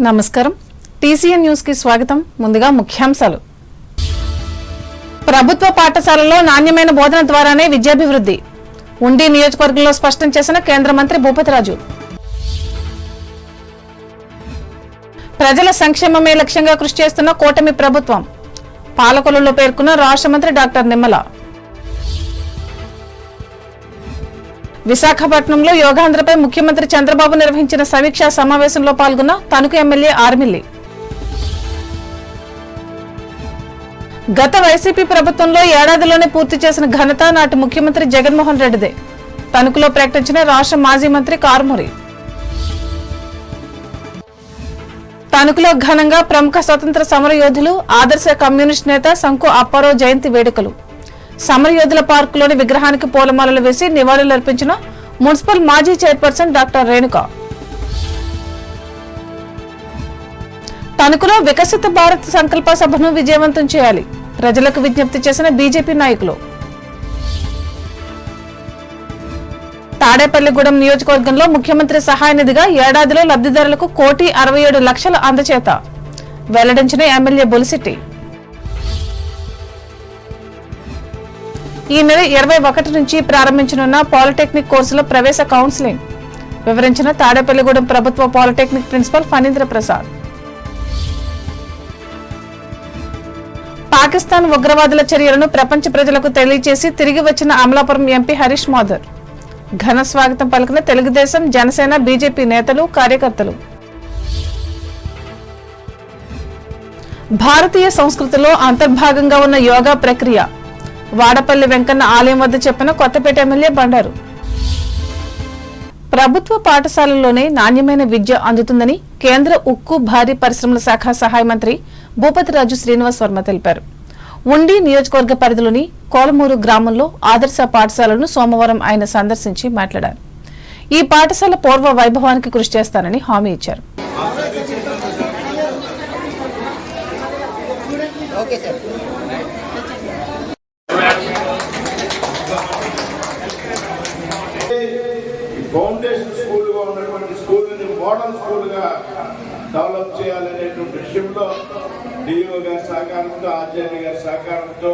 నమస్కారం TCN news కి స్వాగతం. ముందుగా ముఖ్యాంశాలు. ప్రభుత్వ పాఠశాలల్లో నాణ్యమైన బోధన ద్వారానే విద్యాభివృద్ధి ఉండి నియోజకవర్గంలో స్పష్టం చేసిన కేంద్ర మంత్రి భూపతిరాజు. ప్రజల సంక్షేమమే లక్ష్యంగా కృషి చేస్తున్న కూటమి ప్రభుత్వం పాలకొల్లులో పేర్కొన్న రాష్ట్ర మంత్రి డాక్టర్ నిమ్మల. విశాఖపట్నంలో యోగాంధ్రపై ముఖ్యమంత్రి చంద్రబాబు నిర్వహించిన సమీక్షా సమావేశంలో పాల్గొన్న తణుకు ఎమ్మెల్యే ఆర్మిల్లి. గత వైసీపీ ప్రభుత్వంలో ఏడాదిలోనే పూర్తి చేసిన ఘనత నాటి ముఖ్యమంత్రి జగన్మోహన్ రెడ్డిదే తణుకులో ప్రకటించిన రాష్ట్ర మాజీ మంత్రి కారుమూరి. తణుకులో ఘనంగా ప్రముఖ స్వతంత్ర సమరయోధులు ఆదర్శ కమ్యూనిస్ట్ నేత శంకు అప్పారావు జయంతి వేడుకలు. సమరయోధుల పార్కులోని విగ్రహానికి పూలమాలలు వేసి నివాళులర్పించిన మున్సిపల్ మాజీ చైర్పర్సన్ డాక్టర్ రేణుక. తణుకులో వికసిత భారత్ సంకల్ప సభను విజయవంతం చేయాలి ప్రజలకు విజ్ఞప్తి చేసిన బీజేపీ నాయకులు. తాడేపల్లిగూడెం నియోజకవర్గంలో ముఖ్యమంత్రి సహాయ నిధిగా ఏడాదిలో లబ్ధిదారులకు 1,67,00,000 అందచేత వెల్లడించిన ఎమ్మెల్యే బొలిశెట్టి. ఈ నెల 21 నుంచి ప్రారంభించనున్న పాలిటెక్నిక్ కోర్సుల ప్రవేశ కౌన్సిలింగ్ వివరించిన తాడేపల్లిగూడెం ప్రభుత్వ పాలిటెక్నిక్ ప్రిన్సిపల్ ఫణీంద్ర ప్రసాద్. పాకిస్తాన్ ఉగ్రవాదుల చర్యలను ప్రపంచ ప్రజలకు తెలియజేసి తిరిగి వచ్చిన అమలాపురం ఎంపీ హరీష్ మాథుర్ ఘన స్వాగతం పలికిన తెలుగుదేశం, జనసేన, బీజేపీ నేతలు, కార్యకర్తలు. భారతీయ సంస్కృతిలో అంతర్భాగంగా ఉన్న యోగా ప్రక్రియ వాడపల్లి వెంకన్న ఆలయం వద్ద చెప్పిన కొత్తపేట ఎమ్మెల్యే బండారు. ప్రభుత్వ పాఠశాలల్లోనే నాణ్యమైన విద్య అందుతుందని కేంద్ర ఉక్కు భారీ పరిశ్రమల శాఖ సహాయ మంత్రి భూపతిరాజు శ్రీనివాస్ వర్మ తెలిపారు. ఉండి నియోజకవర్గ పరిధిలోని కోలమూరు గ్రామంలో ఆదర్శ పాఠశాలను సోమవారం ఆయన సందర్శించి మాట్లాడారు. ఈ పాఠశాల పూర్వ వైభవానికి కృషి చేస్తానని హామీ ఇచ్చారు. ఫౌండేషన్ స్కూల్గా ఉన్నటువంటి స్కూల్ని మోడల్ స్కూల్గా డెవలప్ చేయాలనేటువంటి విషయంలో డిఓ గారి సహకారంతో, ఆచార్య గారి సహకారంతో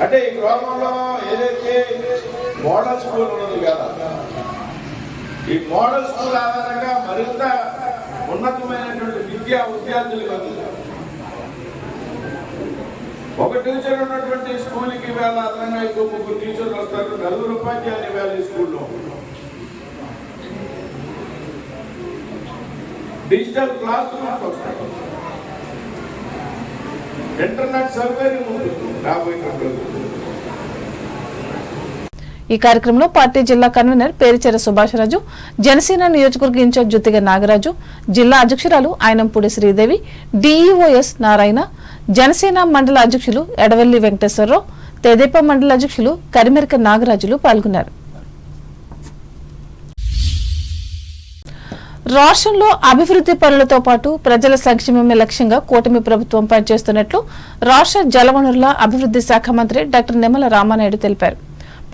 అంటే ఈ గ్రామంలో ఏదైతే మోడల్ స్కూల్ ఉన్నది కదా, ఈ మోడల్ స్కూల్ ఆధారంగా మరింత ఉన్నతమైనటువంటి విద్యార్థులకు అందుతుంది. ఒక టీచర్ ఉన్నటువంటి స్కూల్కి వేళ అదనంగా ఇంకో 3 టీచర్లు వస్తారు. 4 ఉపాధ్యాయులు వేళ ఈ స్కూల్లో. డిజిటల్ క్లాస్ రూమ్స్ వస్తాయి. ఇంటర్నెట్ సౌకర్యం ఉంటుంది రాబోయే. ఈ కార్యక్రమంలో పార్టీ జిల్లా కన్వీనర్ పేరిచెర సుభాష్ రాజు, జనసేన నియోజకవర్గ ఇన్ఛార్జ్ జుత్తిగ నాగరాజు, జిల్లా అధ్యక్షురాలు ఆయనంపూడి శ్రీదేవి, డిఈఓఎస్ నారాయణ, జనసేన మండల అధ్యక్షులు ఎడవెల్లి వెంకటేశ్వరరావు, తెదేపా మండల అధ్యక్షులు కరిమెరక నాగరాజులు పాల్గొన్నారు. రాష్ట్రంలో అభివృద్ధి పనులతో పాటు ప్రజల సంక్షేమమే లక్ష్యంగా కూటమి ప్రభుత్వం పనిచేస్తున్నట్లు రాష్ట్ర జలవనరుల అభివృద్ధి శాఖ మంత్రి డాక్టర్ నిమ్మల రామానాయుడు తెలిపారు.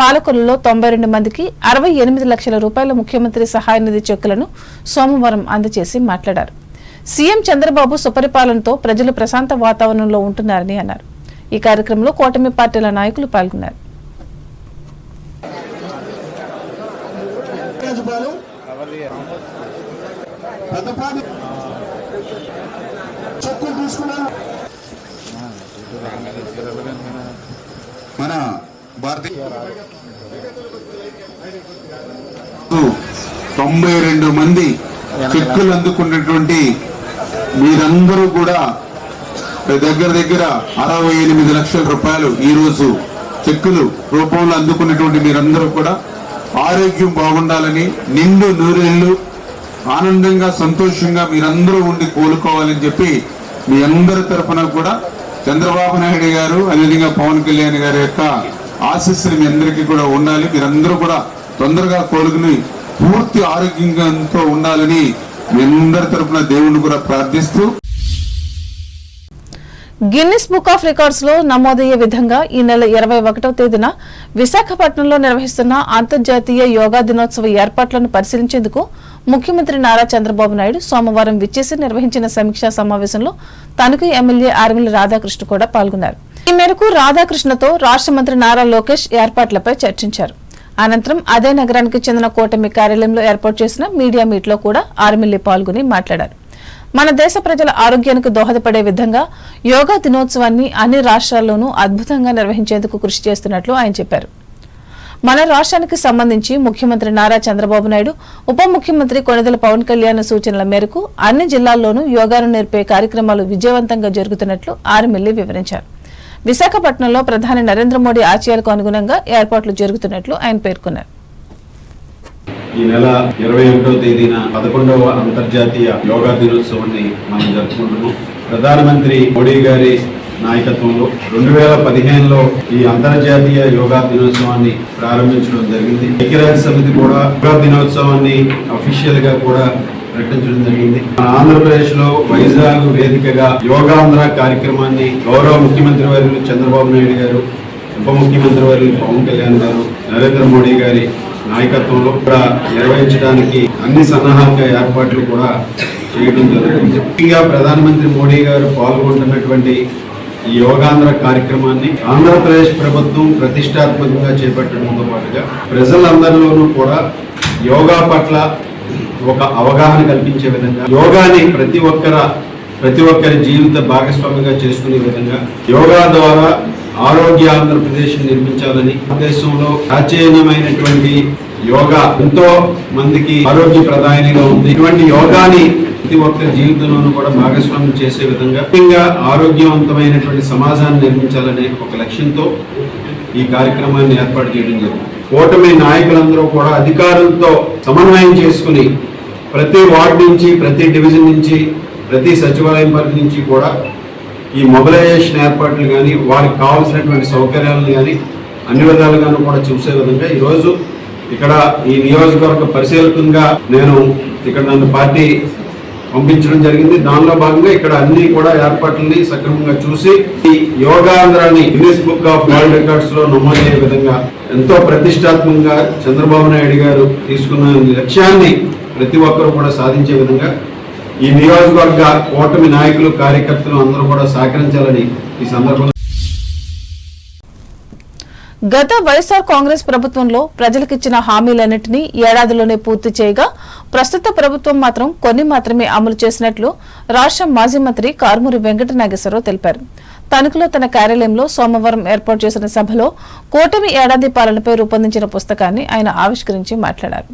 పాలకొల్లులో 92 మందికి 68 లక్షల రూపాయల ముఖ్యమంత్రి సహాయ నిధి చెక్కులను సోమవారం అందజేసి మాట్లాడారు. సీఎం చంద్రబాబు సుపరిపాలనతో ప్రజలు ప్రశాంత వాతావరణంలో ఉంటున్నారని అన్నారు. ఈ కార్యక్రమంలో కూటమి పార్టీల నాయకులు పాల్గొన్నారు. మన భారతీయ 92 మంది చెక్కులు అందుకున్నటువంటి మీరందరూ కూడా దగ్గర 68 లక్షల రూపాయలు ఈ రోజు చెక్కులు రూపంలో అందుకున్నటువంటి మీరందరూ కూడా ఆరోగ్యం బాగుండాలని, నిండు నూరేళ్లు ఆనందంగా సంతోషంగా మీరందరూ ఉండి కోలుకోవాలని చెప్పి మీ అందరి తరఫున కూడా చంద్రబాబు నాయుడు గారు అదేవిధంగా పవన్ కళ్యాణ్ గారి యొక్క ఆశీస్సులు మీ అందరికీ కూడా ఉండాలి. మీరందరూ కూడా తొందరగా కోలుకుని పూర్తి ఆరోగ్యంతో ఉండాలని మీ అందరి తరఫున దేవుణ్ణి కూడా ప్రార్థిస్తూ గిన్నిస్ బుక్ ఆఫ్ రికార్డ్స్ లో నమోదయ్యే విధంగా ఈ నెల 21వ తేదీన విశాఖపట్నంలో నిర్వహిస్తున్న అంతర్జాతీయ యోగా దినోత్సవ ఏర్పాట్లను పరిశీలించేందుకు ముఖ్యమంత్రి నారా చంద్రబాబు నాయుడు సోమవారం విచ్చేసి నిర్వహించిన సమీక్షా సమావేశంలో తణుకు ఎమ్మెల్యే ఆర్మిల్లి రాధాకృష్ణ కూడా పాల్గొన్నారు. ఈ మేరకు రాధాకృష్ణతో రాష్ట్ర మంత్రి నారా లోకేష్ ఏర్పాట్లపై చర్చించారు. అనంతరం అదే నగరానికి చెందిన కూటమి కార్యాలయంలో ఏర్పాటు చేసిన మీడియా మీట్ లో కూడా ఆర్మిల్లి పాల్గొని మాట్లాడారు. మన దేశ ప్రజల ఆరోగ్యానికి దోహదపడే విధంగా యోగా దినోత్సవాన్ని అన్ని రాష్ట్రాల్లోనూ అద్భుతంగా నిర్వహించేందుకు కృషి చేస్తున్నట్లు ఆయన చెప్పారు. మన రాష్ట్రానికి సంబంధించి ముఖ్యమంత్రి నారా చంద్రబాబు నాయుడు, ఉప ముఖ్యమంత్రి కొణిదెల పవన్ కళ్యాణ్ సూచనల మేరకు అన్ని జిల్లాల్లోనూ యోగాను నేర్పే కార్యక్రమాలు విజయవంతంగా జరుగుతున్నట్లు ఆర్మిల్లి వివరించారు. విశాఖపట్నంలో ప్రధాని నరేంద్ర మోడీ ఆశయాలకు అనుగుణంగా ఏర్పాట్లు జరుగుతున్నట్లు ఆయన పేర్కొన్నారు. ఈ నెల 21వ తేదీన 11వ అంతర్జాతీయ యోగా దినోత్సవాన్ని మనం జరుపుకుంటున్నాం. ప్రధానమంత్రి మోడీ గారి నాయకత్వంలో 2015లో ఈ అంతర్జాతీయ యోగా దినోత్సవాన్ని ప్రారంభించడం జరిగింది. ఐక్యరాజ్య సమితి కూడా యోగా దినోత్సవాన్ని అఫీషియల్ గా కూడా ప్రకటించడం జరిగింది. మన ఆంధ్రప్రదేశ్ లో వైజాగ్ వేదికగా యోగాంధ్ర కార్యక్రమాన్ని గౌరవ ముఖ్యమంత్రి వర్యులు చంద్రబాబు నాయుడు గారు, ఉప ముఖ్యమంత్రి వర్యులు పవన్ కళ్యాణ్ గారు, నరేంద్ర మోడీ గారి నాయకత్వంలో కూడా నిర్వహించడానికి అన్ని సన్నాహక ఏర్పాట్లు కూడా చేయడం జరుగుతుంది. ముఖ్యంగా ప్రధానమంత్రి మోడీ గారు పాల్గొంటున్నటువంటి ఈ యోగాంధ్ర కార్యక్రమాన్ని ఆంధ్రప్రదేశ్ ప్రభుత్వం ప్రతిష్టాత్మకంగా చేపట్టడంతో పాటుగా ప్రజలందరిలోనూ కూడా యోగా పట్ల ఒక అవగాహన కల్పించే విధంగా, యోగాని ప్రతి ఒక్కరి జీవిత భాగస్వామిగా చేసుకునే విధంగా, యోగా ద్వారా ఆరోగ్య ఆంధ్రప్రదేశ్ నిర్మించాలని దేశంలో ప్రాచీనమైనటువంటి యోగా ఎంతో మందికి ఆరోగ్య ప్రదాయనిగా ఉంది. ఇటువంటి యోగాని ప్రతి ఒక్కరి జీవితంలోనూ కూడా భాగస్వామ్యం చేసే విధంగా, ముఖ్యంగా ఆరోగ్యవంతమైనటువంటి సమాజాన్ని నిర్మించాలనే ఒక లక్ష్యంతో ఈ కార్యక్రమాన్ని ఏర్పాటు చేయడం జరిగింది. కూటమి నాయకులందరూ కూడా అధికారులతో సమన్వయం చేసుకుని ప్రతి వార్డు నుంచి, ప్రతి డివిజన్ నుంచి, ప్రతి సచివాలయం పరిధి నుంచి కూడా ఈ మొబిలైజేషన్ ఏర్పాట్లు కానీ, వారికి కావాల్సినటువంటి సౌకర్యాలను కానీ అన్ని విధాలుగాను కూడా చూసే విధంగా ఈరోజు ఇక్కడ ఈ నియోజకవర్గ పరిశీలకంగా నన్ను పార్టీ పంపించడం జరిగింది. దానిలో భాగంగా ఇక్కడ అన్ని కూడా ఏర్పాట్లని సక్రమంగా చూసి ఈ యోగాంధ్రాన్ని Guinness Book of World Records లో నమోదయ్యే విధంగా ఎంతో ప్రతిష్టాత్మకంగా చంద్రబాబు నాయుడు గారు తీసుకున్న లక్ష్యాన్ని ప్రతి ఒక్కరూ కూడా సాధించే విధంగా ఈ నియోజకవర్గ కూటమి నాయకులు, కార్యకర్తలు అందరూ కూడా సహకరించాలని ఈ సందర్భంగా. గత వైఎస్ఆర్ కాంగ్రెస్ ప్రభుత్వంలో ప్రజలకిచ్చిన హామీలన్నింటినీ ఏడాదిలోనే పూర్తి చేయగా ప్రస్తుత ప్రభుత్వం మాత్రం కొన్ని మాత్రమే అమలు చేసినట్లు రాష్ట్ర మాజీ మంత్రి కారుమూరి వెంకట నాగేశ్వరరావు తెలిపారు. తణుకులో తన కార్యాలయంలో సోమవారం ఏర్పాటు చేసిన సభలో కూటమి ఏడాది పాలనపై రూపొందించిన పుస్తకాన్ని ఆయన ఆవిష్కరించి మాట్లాడారు.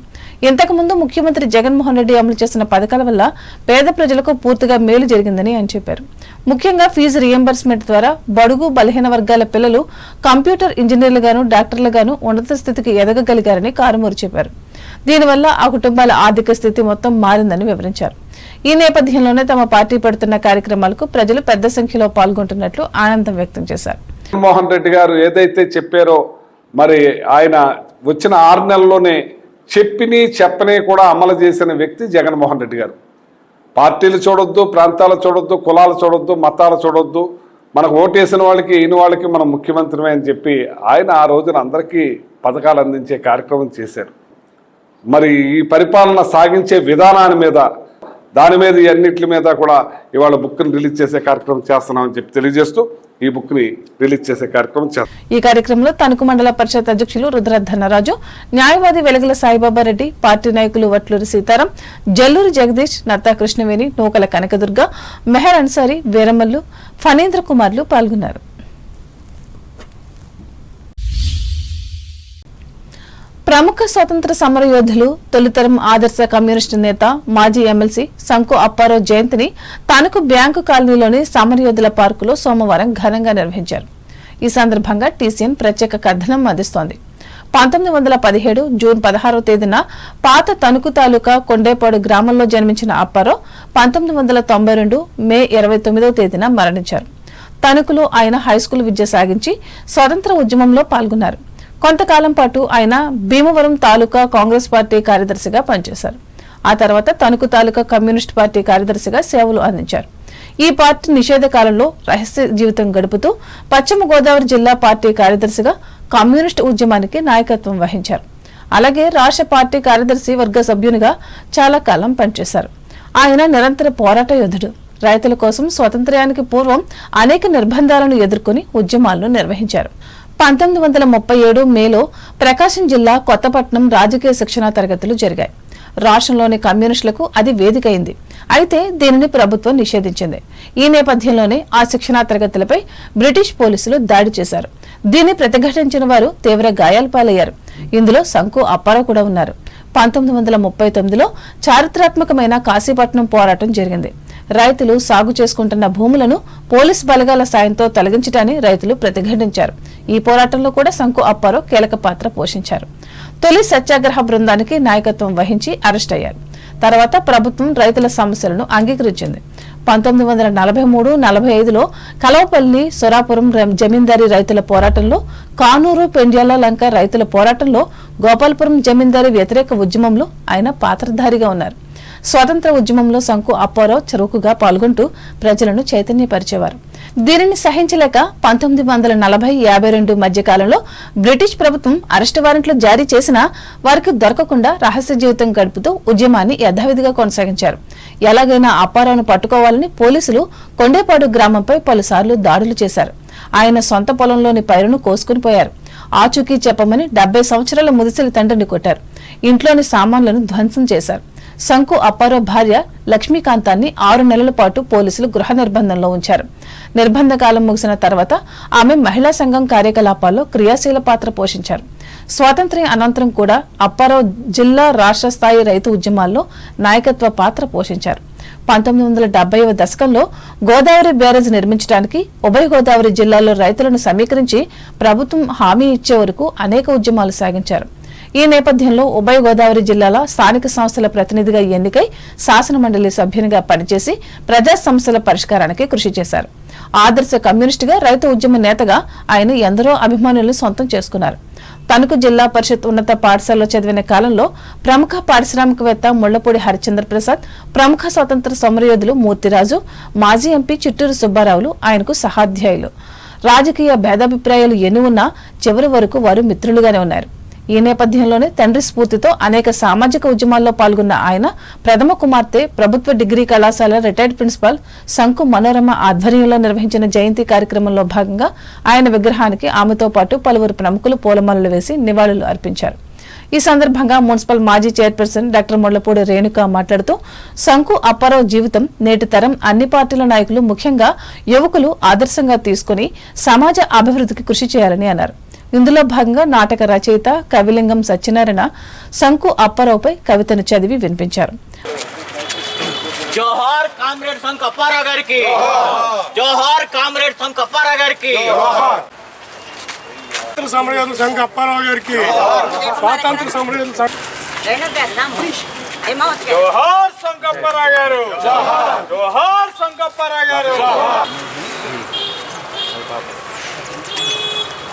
ఇంతకుముందు ముఖ్యమంత్రి జగన్మోహన్ రెడ్డి అమలు చేసిన పథకాల వల్ల పేద ప్రజలకు పూర్తిగా మేలు జరిగిందని ఆయన చెప్పారు. ముఖ్యంగా ఫీజు రియంబర్స్మెంట్ ద్వారా బడుగు బలహీన వర్గాల పిల్లలు కంప్యూటర్ ఇంజనీర్లుగాను, డాక్టర్లుగాను ఉన్నత స్థితికి ఎదగగలిగారని కారుమూరి చెప్పారు. దీనివల్ల ఆ కుటుంబాల ఆర్థిక స్థితి మొత్తం మారిందని వివరించారు. ఈ నేపథ్యంలోనే తమ పార్టీ పెడుతున్న కార్యక్రమాలకు ప్రజలు పెద్ద సంఖ్యలో పాల్గొంటున్నట్లు ఆనందం వ్యక్తం చేశారు. జగన్మోహన్ రెడ్డి గారు ఏదైతే చెప్పారో, మరి ఆయన వచ్చిన 6 నెలల్లోనే చెప్పని కూడా అమలు చేసిన వ్యక్తి జగన్మోహన్ రెడ్డి గారు. పార్టీలు చూడొద్దు, ప్రాంతాలు చూడొద్దు, కులాలు చూడొద్దు, మతాలు చూడొద్దు, మనకు ఓటేసిన వాళ్ళకి ఈయన వాళ్ళకి మనం ముఖ్యమంత్రి అని చెప్పి ఆయన ఆ రోజున అందరికీ పథకాలు అందించే కార్యక్రమం చేశారు. మరి ఈ పరిపాలన సాగించే విధానాన్ని మీద, దాని మీద అన్నింటి మీద కూడా ఇవాళ బుక్ని రిలీజ్ చేసే కార్యక్రమం చేస్తున్నామని చెప్పి తెలియజేస్తూ ఈ బుక్ ని రిలీజ్ చేసే కార్యక్రమం చేస్తాం. ఈ కార్యక్రమంలో తణుకు మండల పరిషత్ అధ్యక్షులు రుద్రధనరాజు, న్యాయవాది వెలగల సాయిబాబా రెడ్డి, పార్టీ నాయకులు వట్లూరి సీతారాం, జల్లూరి జగదీష్, నత్తా కృష్ణవేణి, నూకల కనకదుర్గ, మెహర్ అన్సారీ, వీరమల్లు, ఫణీంద్ర కుమార్లు పాల్గొన్నారు. ప్రముఖ స్వతంత్ర సమరయోధులు, తొలితరం ఆదర్శ కమ్యూనిస్టు నేత, మాజీ ఎమ్మెల్సీ సంకు అప్పారావు జయంతిని తణుకు బ్యాంకు కాలనీలోని సమరయోధుల పార్కులో సోమవారం ఘనంగా నిర్వహించారు. ఈ సందర్భంగా టీసీఎన్ ప్రత్యేక కథనం అందిస్తోంది. 1917 జూన్ 16వ తేదీన పాత తణుకు తాలూకా కొండేపాడు గ్రామంలో జన్మించిన అప్పారావు 1992 మే 29వ తేదీన మరణించారు. తణుకులో ఆయన హైస్కూల్ విద్య సాగించి స్వతంత్ర ఉద్యమంలో పాల్గొన్నారు. కొంతకాలం పాటు ఆయన భీమవరం తాలూకా కాంగ్రెస్ పార్టీ కార్యదర్శిగా పనిచేశారు. ఆ తర్వాత తణుకు తాలూకా కమ్యూనిస్ట్ పార్టీ కార్యదర్శిగా సేవలు అందించారు. ఈ పార్టీ నిషేధ కాలంలో రహస్య జీవితం గడుపుతూ పశ్చిమ గోదావరి జిల్లా పార్టీ కార్యదర్శిగా కమ్యూనిస్టు ఉద్యమానికి నాయకత్వం వహించారు. అలాగే రాష్ట్ర పార్టీ కార్యదర్శి వర్గ సభ్యునిగా చాలా కాలం పనిచేశారు. ఆయన నిరంతర పోరాట యోధుడు. రైతుల కోసం స్వాతంత్ర్యానికి పూర్వం అనేక నిర్బంధాలను ఎదుర్కొని ఉద్యమాలను నిర్వహించారు. 1937 మేలో ప్రకాశం జిల్లా కొత్తపట్నం రాజకీయ శిక్షణా తరగతులు జరిగాయి. రాష్ట్రంలోని కమ్యూనిస్టులకు అది వేదిక అయింది. అయితే దీనిని ప్రభుత్వం నిషేధించింది. ఈ నేపథ్యంలోనే ఆ శిక్షణా తరగతులపై బ్రిటిష్ పోలీసులు దాడి చేశారు. దీన్ని ప్రతిఘటించిన వారు తీవ్ర గాయాల పాలయ్యారు. ఇందులో శంకు అప్పారావు కూడా ఉన్నారు. 1939లో చారిత్రాత్మకమైన కాశీపట్నం పోరాటం జరిగింది. రైతులు సాగు చేసుకుంటున్న భూములను పోలీసు బలగాల సాయంతో తొలగించడాన్ని రైతులు ప్రతిఘటించారు. ఈ పోరాటంలో కూడా శంకు అప్పారావు కీలక పాత్ర పోషించారు. తొలి సత్యాగ్రహ బృందానికి నాయకత్వం వహించి అరెస్ట్ అయ్యారు. తర్వాత ప్రభుత్వం రైతుల సమస్యలను అంగీకరించింది. 1943-45లో కలవపల్లి సొరాపురం జమీందారీ రైతుల పోరాటంలో, కానూరు పెండ్యాల లంక రైతుల పోరాటంలో, గోపాలపురం జమీందారీ వ్యతిరేక ఉద్యమంలో ఆయన పాత్రధారిగా ఉన్నారు. స్వాతంత్ర ఉద్యమంలో శంకు అప్పారావు చురుకుగా పాల్గొంటూ ప్రజలను చైతన్యపరిచేవారు. దీనిని సహించలేక 1940-52 మధ్య కాలంలో బ్రిటిష్ ప్రభుత్వం అరెస్టు వారెంట్లు జారీ చేసినా వారికి దొరకకుండా రహస్య జీవితం గడుపుతూ ఉద్యమాన్ని యథావిధిగా కొనసాగించారు. ఎలాగైనా అప్పారావును పట్టుకోవాలని పోలీసులు కొండేపాడు గ్రామంపై పలుసార్లు దాడులు చేశారు. ఆయన సొంత పొలంలోని పైరును కోసుకుని పోయారు. ఆచూకీ చెప్పమని 70 సంవత్సరాల ముదిసిలి తండ్రిని కొట్టారు. ఇంట్లోని సామాన్లను ధ్వంసం చేశారు. శంకు అప్పారావు భార్య లక్ష్మీకాంతాన్ని 6 నెలల పాటు పోలీసులు గృహ నిర్బంధంలో ఉంచారు. నిర్బంధ కాలం ముగిసిన తర్వాత ఆమె మహిళా సంఘం కార్యకలాపాల్లో క్రియాశీల పాత్ర పోషించారు. స్వాతంత్ర్యం అనంతరం కూడా అప్పారావు జిల్లా రాష్ట్ర స్థాయి రైతు ఉద్యమాల్లో నాయకత్వ పాత్ర పోషించారు. 1970వ దశకంలో గోదావరి బ్యారేజ్ నిర్మించడానికి ఉభయ గోదావరి జిల్లాల్లో రైతులను సమీకరించి ప్రభుత్వం హామీ ఇచ్చే వరకు అనేక ఉద్యమాలు సాగించారు. ఈ నేపథ్యంలో ఉభయ గోదావరి జిల్లాల స్థానిక సంస్థల ప్రతినిధిగా ఎన్నికై శాసనమండలి సభ్యునిగా పనిచేసి ప్రజా సమస్యల పరిష్కారానికి కృషి చేశారు. ఆదర్శ కమ్యూనిస్టుగా రైతు ఉద్యమ నేతగా ఆయన ఎందరో అభిమానులను సొంతం చేసుకున్నారు. తణుకు జిల్లా పరిషత్ ఉన్నత పాఠశాలలో చదివిన కాలంలో ప్రముఖ పారిశ్రామికవేత్త ముళ్లపూడి హరిచంద్ర ప్రసాద్, ప్రముఖ స్వతంత్ర సమరయోధులు మూర్తిరాజు, మాజీ ఎంపీ చిట్టూరు సుబ్బారావులు ఆయనకు సహాధ్యాయులు. రాజకీయ భేదాభిప్రాయాలు ఎన్ని ఉన్నా చివరి వరకు వారు మిత్రులుగానే ఉన్నారు. ఈ నేపథ్యంలోనే తండ్రి స్ఫూర్తితో అనేక సామాజిక ఉద్యమాల్లో పాల్గొన్న ఆయన ప్రథమ కుమార్తె ప్రభుత్వ డిగ్రీ కళాశాల రిటైర్డ్ ప్రిన్సిపాల్ శంకు మనోరమ ఆధ్వర్యంలో నిర్వహించిన జయంతి కార్యక్రమంలో భాగంగా ఆయన విగ్రహానికి ఆమెతో పాటు పలువురు ప్రముఖులు పూలమాలలు వేసి నివాళులు అర్పించారు. ఈ సందర్భంగా మున్సిపల్ మాజీ చైర్పర్సన్ డాక్టర్ ముళ్లపూడి రేణుక మాట్లాడుతూ శంకు అప్పారావు జీవితం నేటి తరం అన్ని పార్టీల నాయకులు ముఖ్యంగా యువకులు ఆదర్శంగా తీసుకుని సమాజ అభివృద్ధికి కృషి చేయాలని అన్నారు. ఇందులో భాగంగా నాటక రచయిత కవిలింగం సత్యనారాయణ శంకు అప్పారావుపై కవితను చదివి వినిపించారు. జోహార్ కామ్రేడ్ శంకు అప్పారావు గారికి, జోహార్ కామ్రేడ్ శంకు అప్పారావు గారికి, సమరయోధులు శంకు అప్పారావు గారికి, స్వాతంత్ర సమరయోధులు జోహార్ శంకు అప్పారావు గారు, జోహార్ శంకు అప్పారావు గారు,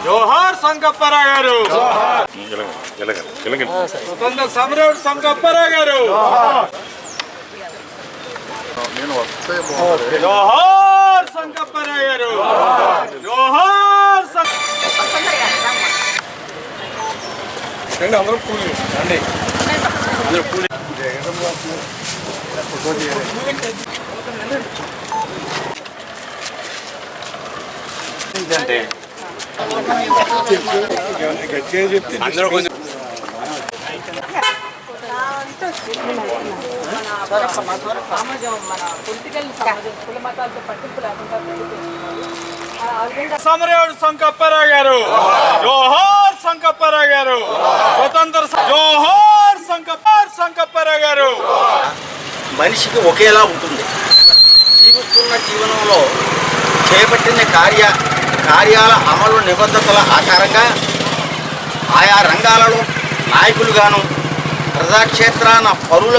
జోహార్ శంకు అప్పారావు గారు, స్వతంత్ర సమరయోధుడు శంకు అప్పారావు గారు, జోహార్ శంకు అప్పారావు గారు, జోహార్ అందరూ పూలు రండి, అందరూ పూలు గట్టిగా చెప్తే అందరూ కొంచెం సమరయోధుడు శంకు అప్పారావు గారు, జోహార్ శంకు అప్పారావు గారు, స్వతంత్ర జోహార్ శంకు అప్పారావు గారు. మనిషికి ఒకేలా ఉంటుంది. జీవిస్తున్న జీవనంలో చేపట్టిన కార్యాల అమలు నిబద్ధతల ఆధారంగా ఆయా రంగాలలో నాయకులుగాను, ప్రజాక్షేత్రాన పరుల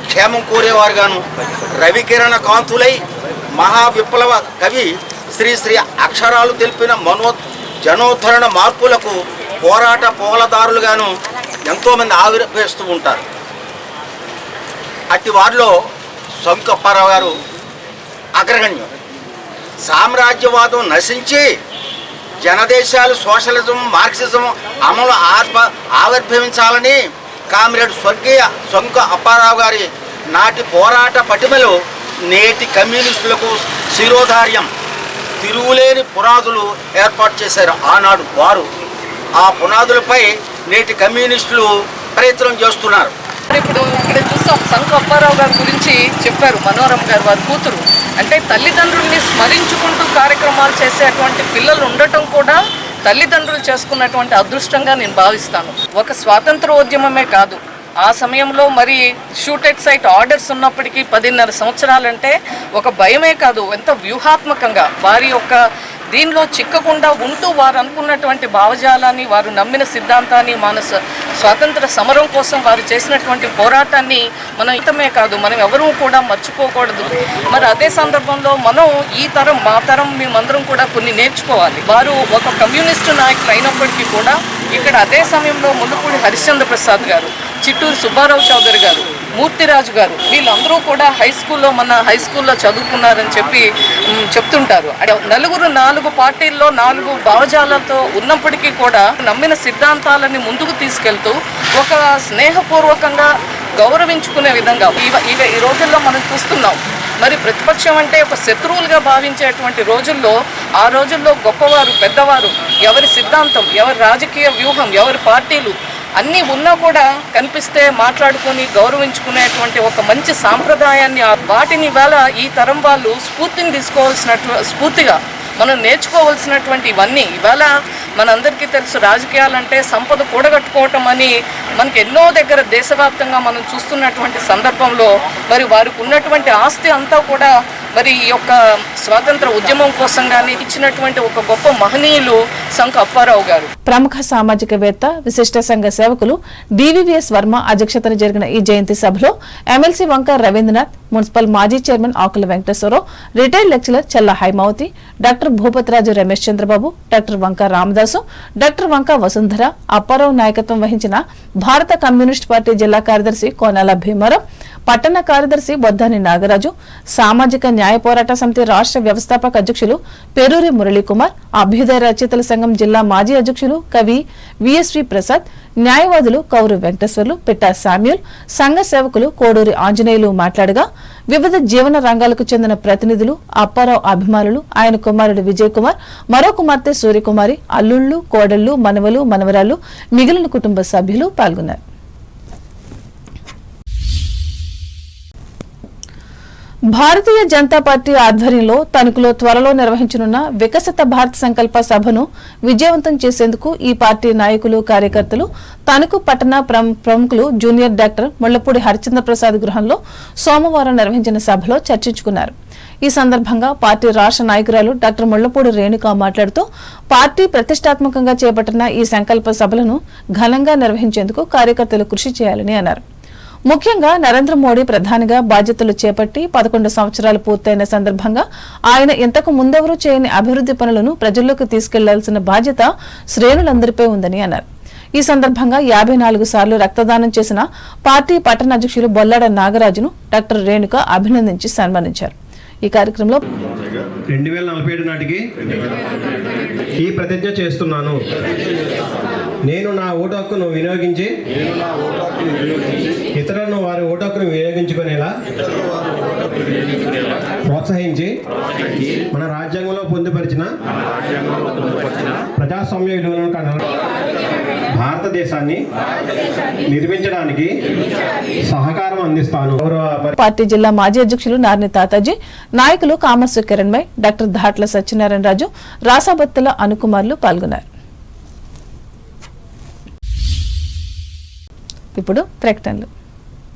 క్షేమం కోరేవారుగాను రవికిరణ కాంతులై మహా విప్లవ కవి శ్రీ అక్షరాలు తెలిపిన జనోద్ధరణ మార్పులకు పోరాట పోలదారులుగాను ఎంతోమంది ఆవిర్భవిస్తూ ఉంటారు. అట్టి వారిలో శంకు అప్పారావు గారు అగ్రగణ్యం. సామ్రాజ్యవాదం నశించి జనదేశాలు సోషలిజం మార్క్సిజం అమలు ఆవిర్భవించాలని కామ్రేడ్ స్వర్గీయ శంకు అప్పారావు గారి నాటి పోరాట పటిమలో నేటి కమ్యూనిస్టులకు శిరోధార్యం తిరుగులేని పునాదులు ఏర్పాటు చేశారు ఆనాడు వారు. ఆ పునాదులపై నేటి కమ్యూనిస్టులు ప్రయత్నం చేస్తున్నారు. ఇప్పుడు ఇక్కడ చూస్తాం శంకు అప్పారావు గారి గురించి చెప్పారు మనోరమ గారు, వారి కూతురు. అంటే తల్లిదండ్రుల్ని స్మరించుకుంటూ కార్యక్రమాలు చేసేటువంటి పిల్లలు ఉండటం కూడా తల్లిదండ్రులు చేసుకున్నటువంటి అదృష్టంగా నేను భావిస్తాను. ఒక స్వాతంత్రోద్యమమే కాదు, ఆ సమయంలో మరి షూట్ ఎట్ సైట్ ఆర్డర్స్ ఉన్నప్పటికీ 10.5 సంవత్సరాలంటే ఒక భయమే కాదు, ఎంత వ్యూహాత్మకంగా వారి యొక్క దీనిలో చిక్కకుండా ఉంటూ వారు అనుకున్నటువంటి భావజాలాన్ని, వారు నమ్మిన సిద్ధాంతాన్ని, స్వాతంత్ర సమరం కోసం వారు చేసినటువంటి పోరాటాన్ని మనం ఇతమే కాదు మనం ఎవరూ కూడా మర్చిపోకూడదు. మరి అదే సందర్భంలో మనం ఈ తరం మా తరం మేమందరం కూడా కొన్ని నేర్చుకోవాలి. వారు ఒక కమ్యూనిస్టు నాయకులు అయినప్పటికీ కూడా ఇక్కడ అదే సమయంలో ముళ్ళపూడి హరిశ్చంద్ర ప్రసాద్ గారు, చిట్టూరు సుబ్బారావు చౌదరి గారు, మూర్తిరాజు గారు వీళ్ళందరూ కూడా మన హై స్కూల్లో చదువుకున్నారని చెప్తుంటారు. నలుగురు 4 పార్టీల్లో 4 భావజాలతో ఉన్నప్పటికీ కూడా నమ్మిన సిద్ధాంతాలని ముందుకు తీసుకెళ్తూ ఒక స్నేహపూర్వకంగా గౌరవించుకునే విధంగా ఈ రోజుల్లో మనం చూస్తున్నాం. మరి ప్రతిపక్షం అంటే ఒక శత్రువులుగా భావించేటువంటి రోజుల్లో ఆ రోజుల్లో గొప్పవారు పెద్దవారు ఎవరి సిద్ధాంతం, ఎవరి రాజకీయ వ్యూహం, ఎవరి పార్టీలు అన్నీ ఉన్నా కూడా కనిపిస్తే మాట్లాడుకొని గౌరవించుకునేటువంటి ఒక మంచి సాంప్రదాయాన్ని వాటిని ఇవాళ ఈ తరం వాళ్ళు స్ఫూర్తిగా మనం నేర్చుకోవాల్సినటువంటి ఇవన్నీ. ఇవాళ మనందరికీ తెలుసు రాజకీయాలంటే సంపద కూడగట్టుకోవటం అని మనకి ఎన్నో దగ్గర దేశవ్యాప్తంగా మనం చూస్తున్నటువంటి సందర్భంలో మరి వారికి ఉన్నటువంటి ఆస్తి అంతా కూడా మరి ఈ యొక్క స్వాతంత్ర ఉద్యమం కోసం కానీ ఇచ్చినటువంటి ఒక గొప్ప మహనీయులు శంకు అప్పారావు గారు. ప్రముఖ సామాజికవేత్త విశిష్ట సంఘ సేవకులు డివివిఎస్ వర్మ అధ్యక్షతన జరిగిన ఈ జయంతి సభలో ఎమ్మెల్సీ వంక రవీంద్రనాథ్, మున్సిపల్ మాజీ చైర్మన్ ఆకుల వెంకటేశ్వరరావు, రిటైర్డ్ లెక్చరర్ చెల్ల హైమావతి, డాక్టర్ భూపతిరాజు రమేష్ చంద్రబాబు, డాక్టర్ వంక రామదాసు, డాక్టర్ వంక వసుంధర, అప్పారావు నాయకత్వం వహించిన భారత కమ్యూనిస్ట్ పార్టీ జిల్లా కార్యదర్శి కోనాల భీమారావు, పట్టణ కార్యదర్శి బొద్దాని నాగరాజు, సామాజిక న్యాయ పోరాట సమితి రాష్ట్ర వ్యవస్థాపక అధ్యక్షులు పేరూరి మురళీకుమార్, అభ్యుదయ రచయితల సంఘం జిల్లా మాజీ అధ్యక్షులు కవి విఎస్వి ప్రసాద్, న్యాయవాదులు కౌరు వెంకటేశ్వర్లు, పిట్టా శామ్యూల్, సంఘ సేవకులు కోడూరి ఆంజనేయులు మాట్లాడగా వివిధ జీవన రంగాలకు చెందిన ప్రతినిధులు, అప్పారావు అభిమానులు, ఆయన కుమారుడు విజయ్ కుమార్, మరో కుమార్తె సూర్యకుమారి, అల్లుళ్లు, కోడళ్లు, మనవలు, మనవరాళ్లు, మిగిలిన కుటుంబ సభ్యులు పాల్గొన్నారు. భారతీయ జనతా పార్టీ ఆధ్వర్యంలో తణుకులో త్వరలో నిర్వహించనున్న వికసిత భారత్ సంకల్ప సభను విజయవంతం చేసేందుకు ఈ పార్టీ నాయకులు, కార్యకర్తలు తణుకు పట్టణ ప్రముఖులు జూనియర్ డాక్టర్ ముళ్లపూడి హరిచంద్ర ప్రసాద్ గృహంలో సోమవారం నిర్వహించిన సభలో చర్చించుకున్నారు. ఈ సందర్భంగా పార్టీ రాష్ట్ర నాయకురాలు డాక్టర్ ముళ్లపూడి రేణుక మాట్లాడుతూ పార్టీ ప్రతిష్టాత్మకంగా చేపట్టిన ఈ సంకల్ప సభలను ఘనంగా నిర్వహించేందుకు కార్యకర్తలు కృషి చేయాలని అన్నారు. ముఖ్యంగా నరేంద్ర మోడీ ప్రధానిగా బాధ్యతలు చేపట్టి 11 సంవత్సరాలు పూర్తయిన సందర్భంగా ఆయన ఇంతకు ముందెవరూ చేయని అభివృద్ధి పనులను ప్రజల్లోకి తీసుకెళ్లాల్సిన బాధ్యత శ్రేణులందరిపై ఉందని అన్నారు. ఈ సందర్భంగా 54 సార్లు రక్తదానం చేసిన పార్టీ పట్టణ అధ్యక్షులు బొల్లాడ నాగరాజును డాక్టర్ రేణుక అభినందించి సన్మానించారు. ఈ కార్యక్రమంలో 2047 నాటికి ఈ ప్రతిజ్ఞ చేస్తున్నాను. నేను నా ఓటు హక్కును వినియోగించి ఇతరులను వారి ఓటు హక్కును వినియోగించుకునేలా ప్రోత్సహించి మన రాజ్యాంగంలో పొందుపరిచిన ప్రజాస్వామ్య విలువలను భారతదేశాన్ని నిర్మించడానికి సహకారం అందిస్తాను. పార్టీ జిల్లా మాజీ అధ్యక్షులు నార్ని తాతాజీ, నాయకులు కామర్సు కిరణ్మయ్, డాక్టర్ ధాట్ల సత్యనారాయణ రాజు, రాసాబత్తుల అనుకుమార్లు పాల్గొన్నారు. ఇప్పుడు ప్రకటనలు.